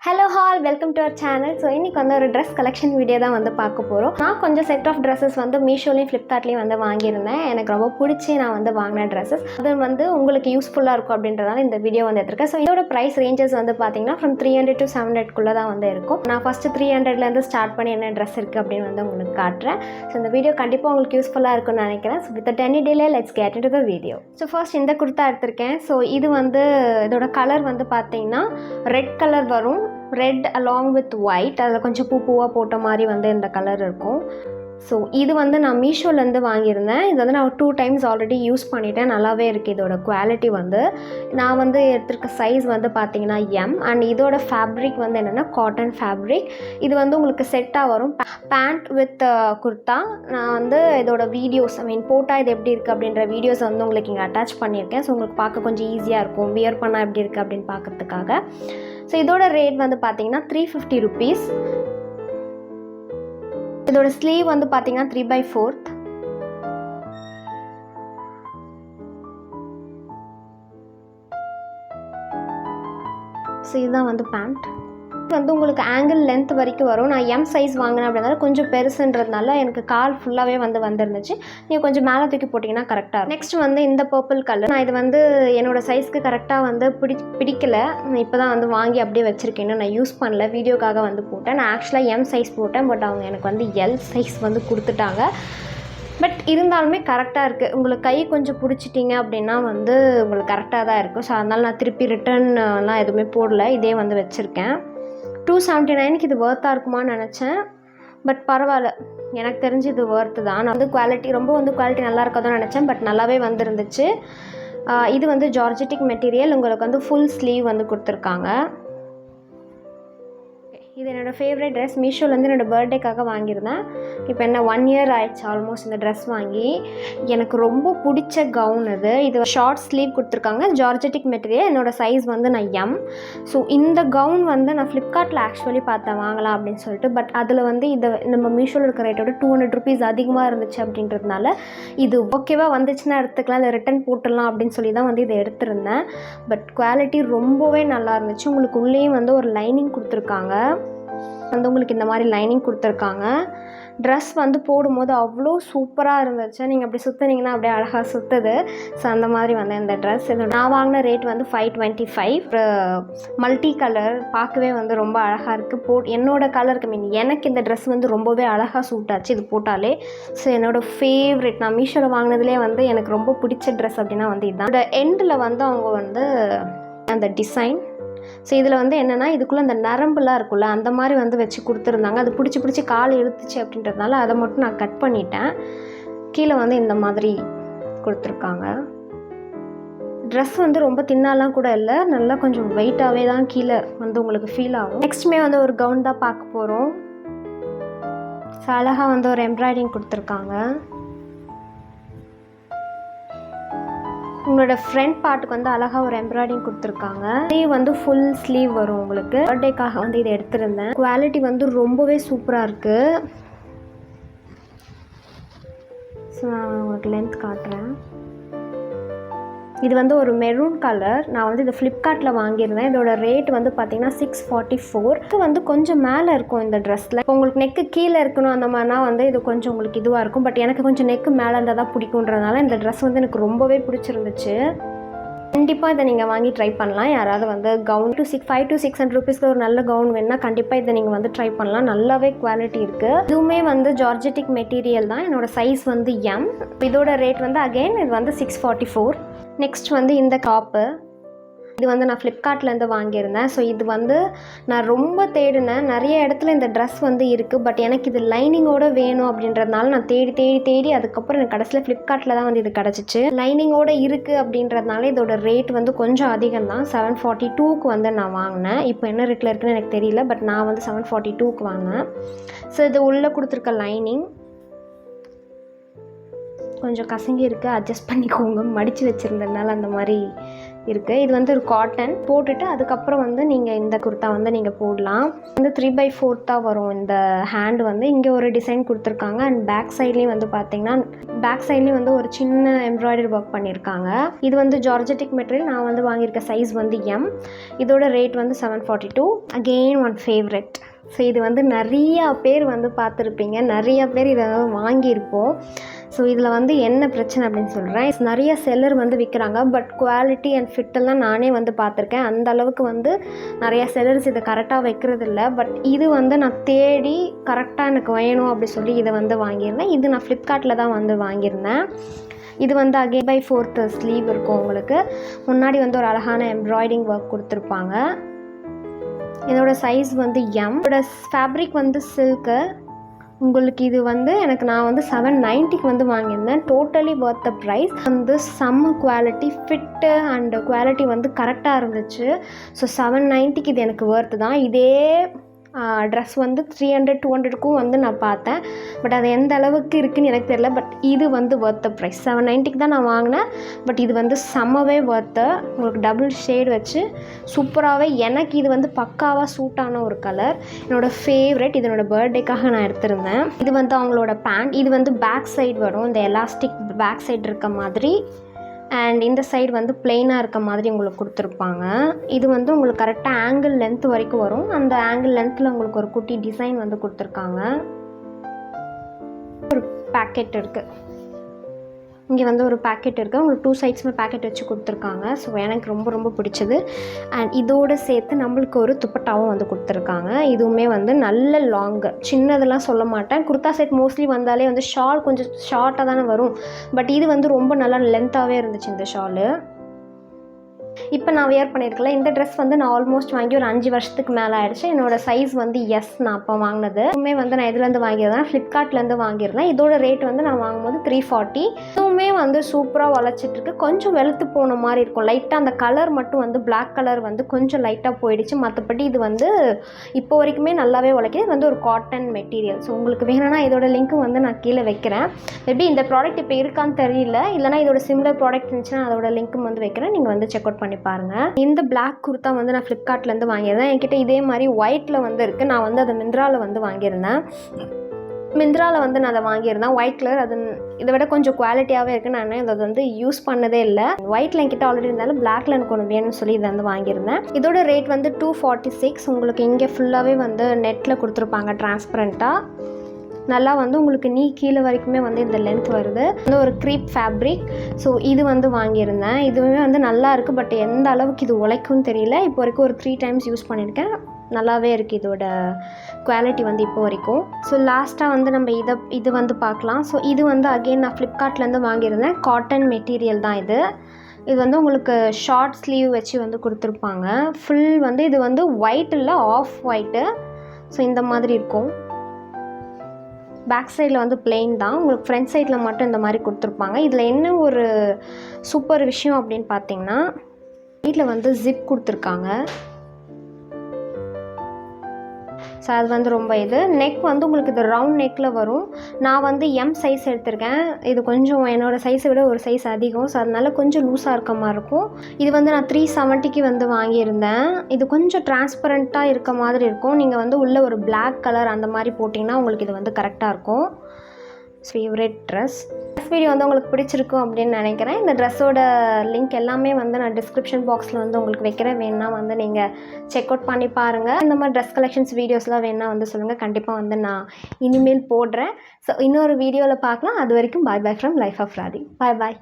Hello all welcome to our channel. So இன்றைக்கி வந்து ஒரு ட்ரெஸ் கலெக்ஷன் வீடியோ தான் வந்து பார்க்க போகிறோம். நான் கொஞ்சம் செட் ஆஃப் ட்ரெஸ்ஸஸ் வந்து மீஷோலையும் ஃப்ளிப்கார்ட்லேயும் வந்து வாங்கியிருந்தேன். எனக்கு ரொம்ப பிடிச்சி நான் வந்து வாங்கின ட்ரெஸ்ஸஸ் அது வந்து உங்களுக்கு யூஸ்ஃபுல்லாக இருக்கும் அப்படின்றதால இந்த வீடியோ வந்து எடுத்திருக்கேன். ஸோ இதோட ப்ரைஸ் ரேஞ்சஸ் வந்து பார்த்தீங்கன்னா ஃப்ரம் 300 to 700 தான் வந்து இருக்கும். நான் ஃபஸ்ட்டு 300லேருந்து ஸ்டார்ட் பண்ணி என்ன ட்ரெஸ் இருக்குது அப்படின்னு வந்து உங்களுக்கு காட்டுறேன். ஸோ இந்த வீடியோ கண்டிப்பாக உங்களுக்கு யூஸ்ஃபுல்லாக இருக்கும்னு நினைக்கிறேன். So with any delay let's get into the video. So first இந்த குர்த்தா எடுத்திருக்கேன். ஸோ இது வந்து இதோட கலர் வந்து பார்த்தீங்கன்னா ரெட் கலர் வரும். ரெட் அலாங் வித் ஒயிட், அதில் கொஞ்சம் பூவாக போட்ட மாதிரி வந்து இந்த கலர் இருக்கும். ஸோ இது வந்து நான் மீஷோலேருந்து வாங்கியிருந்தேன். இது வந்து நான் 2 times ஆல்ரெடி யூஸ் பண்ணிட்டேன். நல்லாவே இருக்குது. இதோட குவாலிட்டி வந்து நான் வந்து எடுத்திருக்க சைஸ் வந்து பார்த்தீங்கன்னா எம். அண்ட் இதோட ஃபேப்ரிக் வந்து என்னென்னா காட்டன் ஃபேப்ரிக். இது வந்து உங்களுக்கு செட்டாக வரும். Pant with kurta. நான் வந்து இதோட வீடியோஸ் போட்டால் இது எப்படி இருக்குது அப்படின்ற வீடியோஸ் வந்து உங்களுக்கு இங்கே அட்டாச் பண்ணியிருக்கேன். ஸோ உங்களுக்கு பார்க்க கொஞ்சம் ஈஸியாக இருக்கும். வியர் பண்ணால் எப்படி இருக்குது அப்படின்னு பார்க்குறதுக்காக. ஸோ இதோட ரேட் வந்து பார்த்தீங்கன்னா 350 rupees. இதோட ஸ்லீவ் வந்து பார்த்தீங்கன்னா 3/4. ஸோ இதுதான் வந்து பேண்ட். வந்து உங்களுக்கு ஆங்கிள் லென்த் வரைக்கும் வரும். நான் எம் சைஸ் வாங்கினேன் அப்படின்னால கொஞ்சம் பெருசுன்றதுனால எனக்கு கால் ஃபுல்லாகவே வந்துருந்துச்சு. நீங்கள் கொஞ்சம் மேலே தூக்கி போட்டிங்கன்னா கரெக்டாக இருக்கும். நெக்ஸ்ட் வந்து இந்த பர்பிள் கலர். நான் இது வந்து என்னோடய சைஸ்க்கு கரெக்டாக வந்து பிடிக்கல. இப்போ தான் வந்து வாங்கி அப்படியே வச்சுருக்கேன். நான் யூஸ் பண்ணல, வீடியோக்காக வந்து போட்டேன். நான் ஆக்சுவலாக எம் சைஸ் போட்டேன். பட் அவங்க எனக்கு வந்து எல் சைஸ் வந்து கொடுத்துட்டாங்க. பட் இருந்தாலுமே கரெக்டாக இருக்குது. உங்களுக்கு கை கொஞ்சம் பிடிச்சிட்டிங்க அப்படின்னா வந்து உங்களுக்கு கரெக்டாக தான் இருக்கும். ஸோ அதனால் நான் திருப்பி ரிட்டர்ன்லாம் எதுவுமே போடல. இதே வந்து வச்சுருக்கேன். 279க்கு இது ஒர்த்தாக இருக்குமான்னு நினச்சேன். பட் பரவாயில்ல, எனக்கு தெரிஞ்சு இது ஒர்த்து தான். நான் வந்து குவாலிட்டி நல்லா இருக்காதுன்னு நினச்சேன். பட் நல்லாவே வந்துருந்துச்சு. இது வந்து ஜார்ஜெட்டிக் மெட்டீரியல். உங்களுக்கு வந்து ஃபுல் ஸ்லீவ் வந்து கொடுத்துருக்காங்க. இது என்னோடய ஃபேவரட் ட்ரெஸ். மீஷோலேருந்து என்னோடய பர்த்டேக்காக வாங்கியிருந்தேன். இப்போ என்ன 1 year ஆயிடுச்சு ஆல்மோஸ்ட் இந்த ட்ரெஸ் வாங்கி. எனக்கு ரொம்ப பிடிச்ச கவுன் இது. இது ஷார்ட் ஸ்லீவ் கொடுத்துருக்காங்க. ஜார்ஜெட்டிக் மெட்டீரியல். என்னோடய சைஸ் வந்து நான் எம். ஸோ இந்த கவுன் வந்து நான் ஃப்ளிப்கார்ட்டில் ஆக்சுவலி பார்த்தேன் வாங்கலாம் அப்படின்னு சொல்லிட்டு. பட் அதில் வந்து இதை நம்ம மீஷோவில் இருக்கிற ரேட்டோட 200 rupees அதிகமாக இருந்துச்சு அப்படின்றதுனால இது ஓகேவா வந்துச்சுன்னா எடுத்துக்கலாம், இல்லை ரிட்டன் போட்டுடலாம் அப்படின்னு சொல்லி தான் வந்து இதை எடுத்திருந்தேன். பட் குவாலிட்டி ரொம்பவே நல்லா இருந்துச்சு. உங்களுக்கு உள்ளேயும் வந்து ஒரு லைனிங் கொடுத்துருக்காங்க. வந்து உங்களுக்கு இந்த மாதிரி லைனிங் கொடுத்துருக்காங்க. ட்ரெஸ் வந்து போடும்போது அவ்வளோ சூப்பராக இருந்துச்சு. நீங்கள் அப்படி சுற்றுனீங்கன்னா அப்படியே அழகாக சுற்றுது. ஸோ அந்த மாதிரி வந்து இந்த ட்ரெஸ் இது நான் வாங்கின ரேட் வந்து 525. மல்டி கலர் பார்க்கவே வந்து ரொம்ப அழகாக இருக்குது. என்னோடய கலருக்கு எனக்கு இந்த ட்ரெஸ் வந்து ரொம்பவே அழகாக சூட் ஆச்சு இது போட்டாலே. ஸோ என்னோடய ஃபேவரெட், நான் மீஷோவில் வாங்கினதுலேயே வந்து எனக்கு ரொம்ப பிடிச்ச ட்ரெஸ் அப்படின்னா வந்து இதுதான். இந்த எண்டில் வந்து அவங்க வந்து அந்த டிசைன். ஸோ இதில் வந்து என்னென்னா இதுக்குள்ளே அந்த நரம்புலாம் இருக்குல்ல அந்த மாதிரி வந்து வச்சு கொடுத்துருந்தாங்க. அது பிடிச்சி கால் இழுத்துச்சு அப்படின்றதுனால அதை மட்டும் நான் கட் பண்ணிட்டேன். கீழே வந்து இந்த மாதிரி கொடுத்துருக்காங்க. ட்ரெஸ் வந்து ரொம்ப தின்னாலாம் கூட இல்லை, நல்லா கொஞ்சம் வெயிட்டாகவே தான் கீழே வந்து உங்களுக்கு ஃபீல் ஆகும். நெக்ஸ்ட்டுமே வந்து ஒரு கவுன் தான் பார்க்க போகிறோம். ஸோ அழகாக வந்து ஒரு எம்ப்ராய்டிங் கொடுத்துருக்காங்க. உங்களோட ஃப்ரண்ட் பார்ட்டுக்கு வந்து அழகாக ஒரு எம்ப்ராய்டிங் கொடுத்துருக்காங்க. ஸ்லீவ் வந்து ஃபுல் ஸ்லீவ் வரும். உங்களுக்கு பர்த்டேக்காக வந்து இதை எடுத்திருந்தேன். குவாலிட்டி வந்து ரொம்பவே சூப்பராக இருக்குது. ஸோ நான் உங்களுக்கு லென்த் காட்டுறேன். இது வந்து ஒரு மெரூன் கலர். நான் வந்து இதை ஃப்ளிப்கார்ட்டில் வாங்கியிருந்தேன். இதோட ரேட் வந்து பார்த்தீங்கன்னா 644. இது வந்து கொஞ்சம் மேலே இருக்கும் இந்த ட்ரெஸ்ஸில். இப்போ உங்களுக்கு நெக்கு கீழே இருக்கணும் அந்த மாதிரினா வந்து இது கொஞ்சம் உங்களுக்கு இதுவாக இருக்கும். பட் எனக்கு கொஞ்சம் நெக்கு மேலே இருந்தால் தான் பிடிக்குன்றதுனால இந்த ட்ரெஸ் வந்து எனக்கு ரொம்பவே பிடிச்சிருந்துச்சு. கண்டிப்பாக இதை நீங்கள் வாங்கி ட்ரை பண்ணலாம். யாராவது வந்து கவுன் 500 to 600 rupeesக்கு ஒரு நல்ல கவுன் வேணுன்னா கண்டிப்பாக இதை நீங்கள் வந்து ட்ரை பண்ணலாம். நல்லாவே குவாலிட்டி இருக்குது. இதுவுமே வந்து ஜார்ஜெட்டிக் மெட்டீரியல் தான். என்னோடய சைஸ் வந்து எம். இதோட ரேட் வந்து அகெயின் இது வந்து 644. நெக்ஸ்ட் வந்து இந்த டாப்பு. இது வந்து நான் ஃப்ளிப்கார்ட்லேருந்து வாங்கியிருந்தேன். ஸோ இது வந்து நான் ரொம்ப தேடினேன். நிறைய இடத்துல இந்த ட்ரெஸ் வந்து இருக்குது. பட் எனக்கு இது லைனிங்கோடு வேணும் அப்படின்றதுனால நான் தேடி அதுக்கப்புறம் எனக்கு கடைசியில் ஃப்ளிப்கார்ட்டில் தான் வந்து இது கிடச்சிச்சு. லைனிங்கோடு இருக்குது அப்படின்றதுனால இதோட ரேட் வந்து கொஞ்சம் அதிகம் தான். 742க்கு வந்து நான் வாங்கினேன். இப்போ என்ன ரேட்டில் இருக்குன்னு எனக்கு தெரியல. பட் நான் வந்து 742க்கு வாங்கினேன். ஸோ இது உள்ளே கொடுத்துருக்க லைனிங் கொஞ்சம் கசங்கி இருக்குது, அட்ஜஸ்ட் பண்ணிக்கோங்க. மடித்து வச்சுருந்ததுனால அந்த மாதிரி இருக்குது. இது வந்து ஒரு காட்டன் போட்டுட்டு அதுக்கப்புறம் வந்து நீங்கள் இந்த குர்த்தா வந்து நீங்கள் போடலாம். வந்து 3/4 தான் வரும் இந்த ஹேண்ட் வந்து. இங்கே ஒரு டிசைன் கொடுத்துருக்காங்க. அண்ட் பேக் சைட்லேயும் வந்து பார்த்தீங்கன்னா பேக் சைட்லேயும் வந்து ஒரு சின்ன எம்ப்ராய்டரி ஒர்க் பண்ணியிருக்காங்க. இது வந்து ஜார்ஜெட்டிக் மெட்டீரியல். நான் வந்து வாங்கியிருக்க சைஸ் வந்து எம். இதோட ரேட் வந்து 742. Again one favourite. ஸோ இது வந்து நிறையா பேர் வந்து பார்த்துருப்பீங்க, நிறையா பேர் இதை வாங்கியிருப்போம். ஸோ இதில் வந்து என்ன பிரச்சனை அப்படின்னு சொல்கிறேன். நிறைய செல்லர் வந்து விற்கிறாங்க, பட் குவாலிட்டி அண்ட் ஃபிட்டெல்லாம் நானே வந்து பார்த்துருக்கேன். அந்த அளவுக்கு வந்து நிறையா செல்லர்ஸ் இதை கரெக்டாக வைக்கிறதில்ல. பட் இது வந்து நான் தேடி கரெக்டாக எனக்கு வேணும் அப்படி சொல்லி இதை வந்து வாங்கியிருந்தேன். இது நான் ஃப்ளிப்கார்ட்டில் தான் வந்து வாங்கியிருந்தேன். இது வந்து அகெயின் 4/4 ஸ்லீவ் இருக்கும். உங்களுக்கு முன்னாடி வந்து ஒரு அழகான எம்ப்ராய்டிங் ஒர்க் கொடுத்துருப்பாங்க. இதோட சைஸ் வந்து எம். இதோட ஃபேப்ரிக் வந்து சில்க்கு. உங்களுக்கு இது வந்து நான் வந்து 790க்கு வந்து வாங்கியிருந்தேன். Totally worth the price. வந்து செம்ம குவாலிட்டி, ஃபிட்டு அண்ட் குவாலிட்டி வந்து கரெக்டாக இருந்துச்சு. ஸோ 790க்கு இது எனக்கு ஒர்த்து தான். இதே ட்ரெஸ் வந்து 300-200க்கும் வந்து நான் பார்த்தேன். பட் அது எந்த அளவுக்கு இருக்குதுன்னு எனக்கு தெரியல. பட் இது வந்து ஒர்த் த ப்ரைஸ். 790க்கு தான் நான் வாங்கினேன். பட் இது வந்து செம்மவே ஒர்த்து. உங்களுக்கு டபுள் ஷேட் வச்சு சூப்பராகவே, எனக்கு இது வந்து பக்காவாக சூட்டான ஒரு கலர். என்னோடய ஃபேவரெட். இது என்னோடய பர்த்டேக்காக நான் எடுத்திருந்தேன். இது வந்து அவங்களோட பேண்ட். இது வந்து பேக் சைடு வரும், இந்த எலாஸ்டிக் பேக் சைடு இருக்க மாதிரி. அண்ட் இந்த சைடு வந்து பிளெயினாக இருக்க மாதிரி உங்களுக்கு கொடுத்துருப்பாங்க. இது வந்து உங்களுக்கு கரெக்டாக ஆங்கிள் லென்த் வரைக்கும் வரும். அந்த ஆங்கிள் லென்த்தில் உங்களுக்கு ஒரு குட்டி டிசைன் வந்து கொடுத்துருக்காங்க. ஒரு பேக்கெட் இருக்குது. இங்கே வந்து ஒரு பேக்கெட் இருக்குது. உங்களுக்கு 2 சைட்ஸுமே பேக்கெட் வச்சு கொடுத்துருக்காங்க. ஸோ எனக்கு ரொம்ப ரொம்ப பிடிச்சது. அண்ட் இதோடு சேர்த்து நம்மளுக்கு ஒரு துப்பட்டாவும் வந்து கொடுத்துருக்காங்க. இதுவுமே வந்து நல்ல லாங்கு, சின்னதெல்லாம் சொல்ல மாட்டேன். குர்தா செட் மோஸ்ட்லி வந்தாலே வந்து ஷால் கொஞ்சம் ஷார்ட்டாக தானே வரும். பட் இது வந்து ரொம்ப நல்லா லென்த்தாகவே இருந்துச்சு இந்த ஷாலு. இப்போ நான் வியர் பண்ணியிருக்கல இந்த ட்ரெஸ் வந்து நான் ஆல்மோஸ்ட் வாங்கி ஒரு 5 வருஷத்துக்கு மேலே ஆகிடுச்சு. என்னோடய சைஸ் வந்து எஸ். நான் அப்போ வாங்கினது இதுவுமே வந்து நான் எதுலேருந்து வாங்கியிருந்தேன், ஃப்ளிப்கார்ட்லேருந்து வாங்கியிருந்தேன். இதோட ரேட் வந்து நான் வாங்கும்போது 340. இதுவுமே வந்து சூப்பராக உழைச்சிட்ருக்கு. கொஞ்சம் வெளுத்து போன மாதிரி இருக்கும் லைட்டாக. அந்த கலர் மட்டும் வந்து பிளாக் கலர் வந்து கொஞ்சம் லைட்டாக போயிடுச்சு. மற்றபடி இது வந்து இப்போ வரைக்குமே நல்லாவே உழைக்குது. இது வந்து ஒரு காட்டன் மெட்டீரியல். ஸோ உங்களுக்கு வேணும்னா இதோட லிங்க்கும் வந்து நான் கீழே வைக்கிறேன். மேபி இந்த ப்ராடக்ட் இப்போ இருக்கான்னு தெரியல, இல்லைனா இதோட சிமிலர் ப்ராடக்ட் இருந்துச்சுன்னா அதோட லிங்க்கும் வந்து வைக்கிறேன். நீங்கள் வந்து செக் அவுட் பண்ணி பாருங்கள். இந்த பிளாக் குர்த்தா வந்து நான் ஃப்ளிப்கார்ட்லேருந்து வாங்கியிருந்தேன். என்கிட்ட இதே மாதிரி ஒயிட்டில் வந்து இருக்குது. நான் வந்து அதை மிந்த்ராவில் வந்து வாங்கியிருந்தேன். மிந்த்ராவில் வந்து நான் அதை வாங்கியிருந்தேன் ஒயிட் கலர். அது இதை விட கொஞ்சம் குவாலிட்டியாகவே இருக்குது. நான் அதை வந்து யூஸ் பண்ணதே இல்லை. ஒயிட்டில் என்கிட்ட ஆல்ரெடி இருந்தாலும் பிளாக்ல எனக்கு ஒன்று வேணும்னு சொல்லி இதை வந்து வாங்கியிருந்தேன். இதோட ரேட் வந்து 246. உங்களுக்கு இங்கே ஃபுல்லாகவே வந்து நெட்டில் கொடுத்துருப்பாங்க டிரான்ஸ்பரண்ட்டாக. நல்லா வந்து உங்களுக்கு கீழே வரைக்குமே வந்து இந்த லென்த் வருது. வந்து ஒரு க்ரீப் ஃபேப்ரிக். ஸோ இது வந்து வாங்கியிருந்தேன். இதுவுமே வந்து நல்லா இருக்குது. பட் எந்த அளவுக்கு இது உழைக்கும்னு தெரியல. இப்போ வரைக்கும் ஒரு 3 டைம்ஸ் யூஸ் பண்ணியிருக்கேன். நல்லாவே இருக்குது இதோட குவாலிட்டி வந்து இப்போ வரைக்கும். ஸோ லாஸ்ட்டாக வந்து நம்ம இது வந்து பார்க்கலாம். ஸோ இது வந்து அகெயின் நான் ஃப்ளிப்கார்ட்லேருந்து வாங்கியிருந்தேன். காட்டன் மெட்டீரியல் தான் இது. இது வந்து உங்களுக்கு ஷார்ட் ஸ்லீவ் வச்சு வந்து கொடுத்துருப்பாங்க. ஃபுல் வந்து இது வந்து ஒயிட் இல்லை, ஆஃப் ஒயிட்டு. ஸோ இந்த மாதிரி இருக்கும். பேக் சைடில் வந்து பிளெயின் தான். உங்களுக்கு ஃப்ரண்ட் சைடில் மட்டும் இந்த மாதிரி கொடுத்துருப்பாங்க. இதில் என்ன ஒரு சூப்பர் விஷயம் அப்படின்னு பார்த்தீங்கன்னா, வீட்டில் வந்து ஜிப் கொடுத்துருக்காங்க. ஸோ அது வந்து ரொம்ப நெக் வந்து உங்களுக்கு இது ரவுண்ட் நெக்கில் வரும். நான் வந்து எம் சைஸ் எடுத்திருக்கேன். இது கொஞ்சம் என்னோடய சைஸை விட ஒரு சைஸ் அதிகம். ஸோ அதனால கொஞ்சம் லூஸாக இருக்க மாதிரி இருக்கும். இது வந்து நான் 370க்கு வந்து வாங்கியிருந்தேன். இது கொஞ்சம் டிரான்ஸ்பரண்ட்டாக இருக்க மாதிரி இருக்கும். நீங்கள் வந்து உள்ளே ஒரு பிளாக் கலர் அந்த மாதிரி போட்டிங்கன்னா உங்களுக்கு இது வந்து கரெக்டாக இருக்கும். Favourite dress. வீடியோ வந்து உங்களுக்கு பிடிச்சிருக்கும் அப்படின்னு நினைக்கிறேன். இந்த ட்ரெஸ்ஸோட லிங்க் எல்லாமே வந்து நான் டிஸ்கிரிப்ஷன் பாக்ஸில் வந்து உங்களுக்கு வைக்கிறேன். வேணுன்னா வந்து நீங்கள் செக் அவுட் பண்ணி பாருங்கள். இந்த மாதிரி ட்ரெஸ் கலெக்ஷன்ஸ் வீடியோஸ்லாம் வேணுன்னா வந்து சொல்லுங்கள். கண்டிப்பாக வந்து நான் இனிமேல் போடுறேன். ஸோ இன்னொரு வீடியோவில் பார்க்கலாம். அது வரைக்கும் bye bye from life of Rathi. Bye bye.